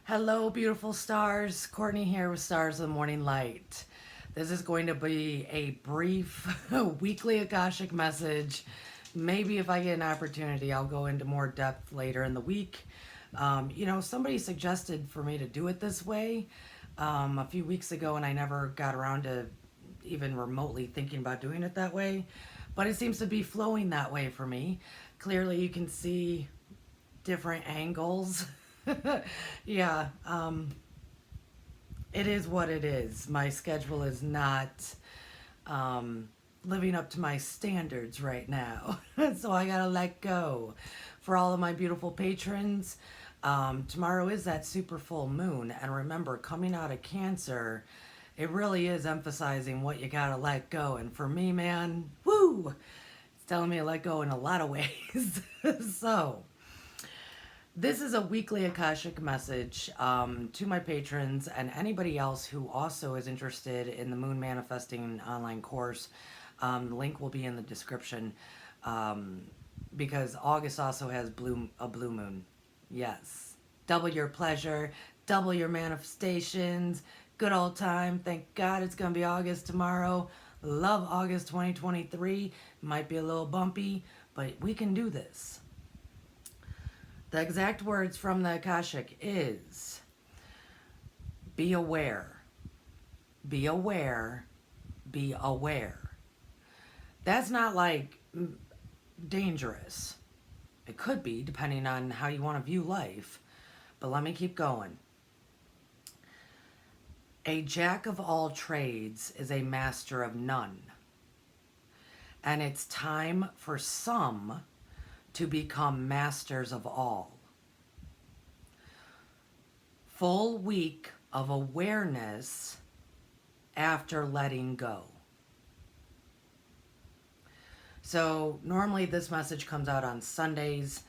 Hello, beautiful stars. Courtney here with Stars of the Morning Light. This is going to be a brief weekly Akashic message. Maybe if I get an opportunity, I'll go into more depth later in the week. Somebody suggested for me to do it this way a few weeks ago, and I never got around to even remotely thinking about doing it that way. But it seems to be flowing that way for me. Clearly, you can see different angles. Yeah, it is what it is. My schedule is not living up to my standards right now. So I gotta let go. For all of my beautiful patrons, tomorrow is that super full moon. And remember, coming out of Cancer, it really is emphasizing what you gotta let go. And for me, man, woo! It's telling me to let go in a lot of ways. So, this is a weekly Akashic message to my patrons and anybody else who also is interested in the Moon Manifesting online course. The link will be in the description because August also has a blue moon. Yes. Double your pleasure, double your manifestations, good old time. Thank God it's going to be August tomorrow. Love August 2023. Might be a little bumpy, but we can do this. The exact words from the Akashic is, be aware, be aware, be aware. That's not like dangerous. It could be, depending on how you want to view life. But let me keep going. A jack of all trades is a master of none. And it's time for some to become masters of all. Full week of awareness after letting go. So normally this message comes out on Sundays.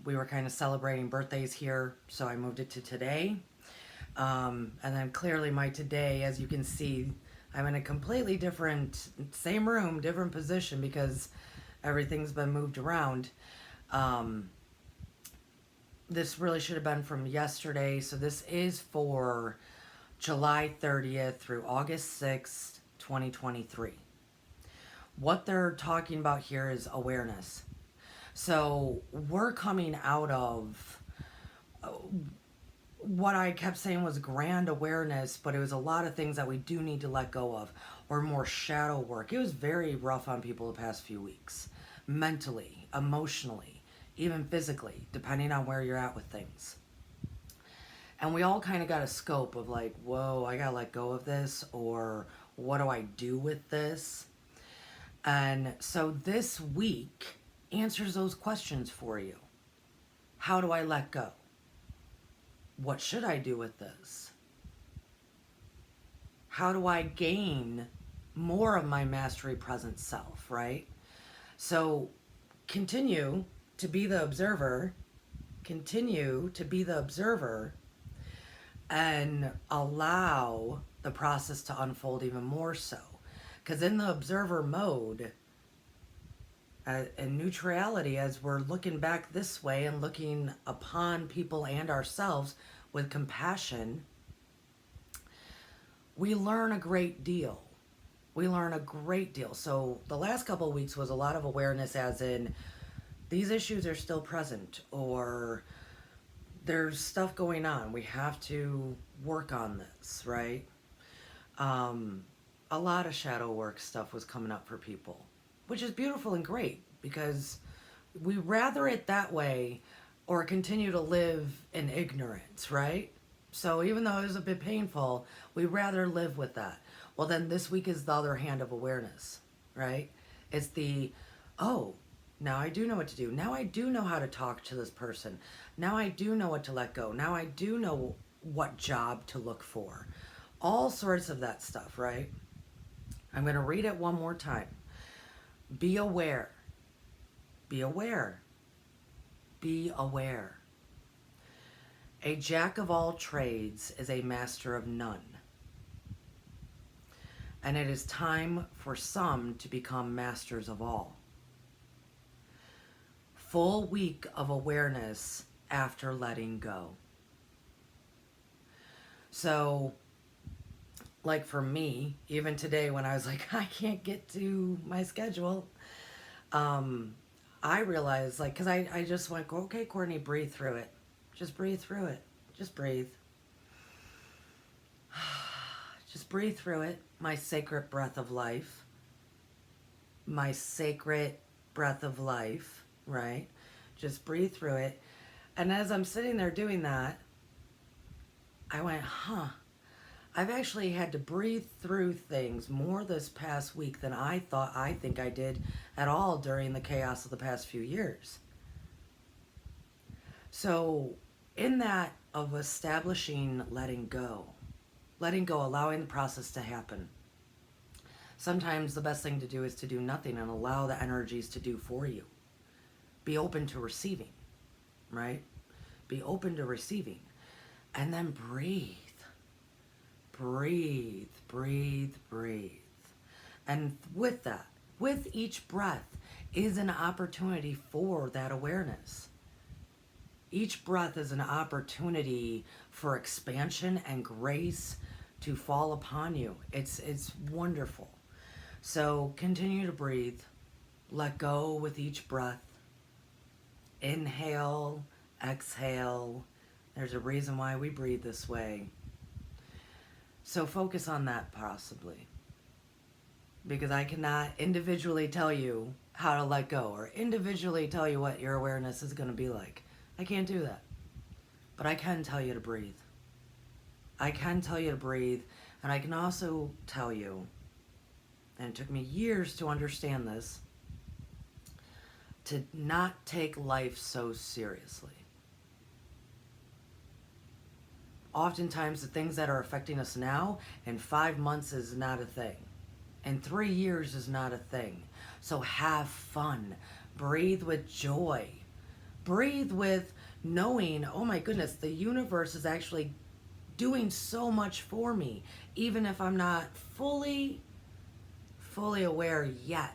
We were kind of celebrating birthdays here, so I moved it to today. And then clearly my today, as you can see, I'm in a completely different, same room, different position because everything's been moved around. This really should have been from yesterday. So this is for July 30th through August 6th, 2023. What they're talking about here is awareness. So we're coming out of what I kept saying was grand awareness, but it was a lot of things that we do need to let go of, or more shadow work. It was very rough on people the past few weeks, mentally, emotionally, even physically, depending on where you're at with things. And we all kind of got a scope of like, whoa, I gotta let go of this, or what do I do with this? And so this week answers those questions for you. How do I let go? What should I do with this? How do I gain more of my mastery present self, right? So continue to be the observer, and allow the process to unfold even more so. Because in the observer mode, in neutrality, as we're looking back this way and looking upon people and ourselves with compassion, we learn a great deal. So the last couple of weeks was a lot of awareness, as in these issues are still present, or there's stuff going on. We have to work on this, right? A lot of shadow work stuff was coming up for people, which is beautiful and great because we rather it that way or continue to live in ignorance, right? So even though it was a bit painful, we rather live with that. Well, then this week is the other hand of awareness, right? It's the, oh, now I do know what to do. Now I do know how to talk to this person. Now I do know what to let go. Now I do know what job to look for. All sorts of that stuff, right? I'm going to read it one more time. Be aware. Be aware. Be aware. A jack of all trades is a master of none. And it is time for some to become masters of all. Full week of awareness after letting go. So, like for me, even today when I was like, I can't get to my schedule, I realized, like, because I just went, okay, Courtney, breathe through it. Just breathe through it. Just breathe. Just breathe through it. My sacred breath of life. My sacred breath of life, right? Just breathe through it. And as I'm sitting there doing that, I went, I've actually had to breathe through things more this past week than I think I did at all during the chaos of the past few years. So, in that of establishing letting go, allowing the process to happen. Sometimes the best thing to do is to do nothing and allow the energies to do for you. Be open to receiving, right? Be open to receiving. And then breathe. Breathe, breathe, breathe. And with that, with each breath is an opportunity for that awareness. Each breath is an opportunity for expansion and grace to fall upon you. It's wonderful. So continue to breathe. Let go with each breath. Inhale, exhale. There's a reason why we breathe this way. So focus on that possibly. Because I cannot individually tell you how to let go or individually tell you what your awareness is going to be like. I can't do that. But I can tell you to breathe. I can tell you to breathe. And I can also tell you, and it took me years to understand this, to not take life so seriously. Oftentimes the things that are affecting us now in 5 months is not a thing. In 3 years is not a thing. So have fun. Breathe with joy. Breathe with knowing, oh my goodness, the universe is actually doing so much for me, even if I'm not fully aware yet.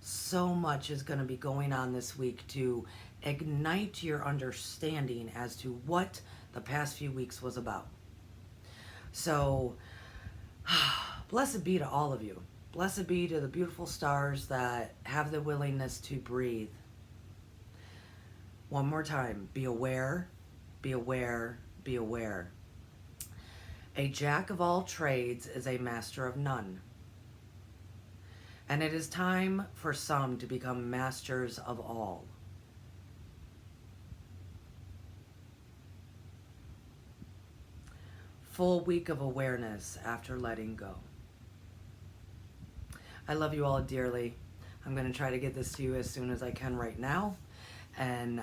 So much is going to be going on this week to ignite your understanding as to what the past few weeks was about. So, blessed be to all of you. Blessed be to the beautiful stars that have the willingness to breathe. One more time, be aware, be aware, be aware. A jack of all trades is a master of none. And it is time for some to become masters of all. Full week of awareness after letting go. I love you all dearly. I'm going to try to get this to you as soon as I can right now. And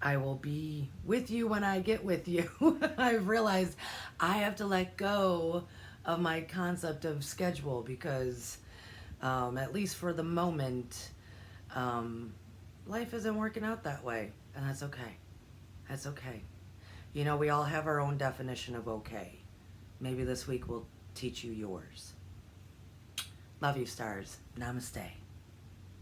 I will be with you when I get with you. I've realized I have to let go of my concept of schedule because, at least for the moment, life isn't working out that way. And that's okay. That's okay. You know, we all have our own definition of okay. Maybe this week will teach you yours. Love you, stars. Namaste.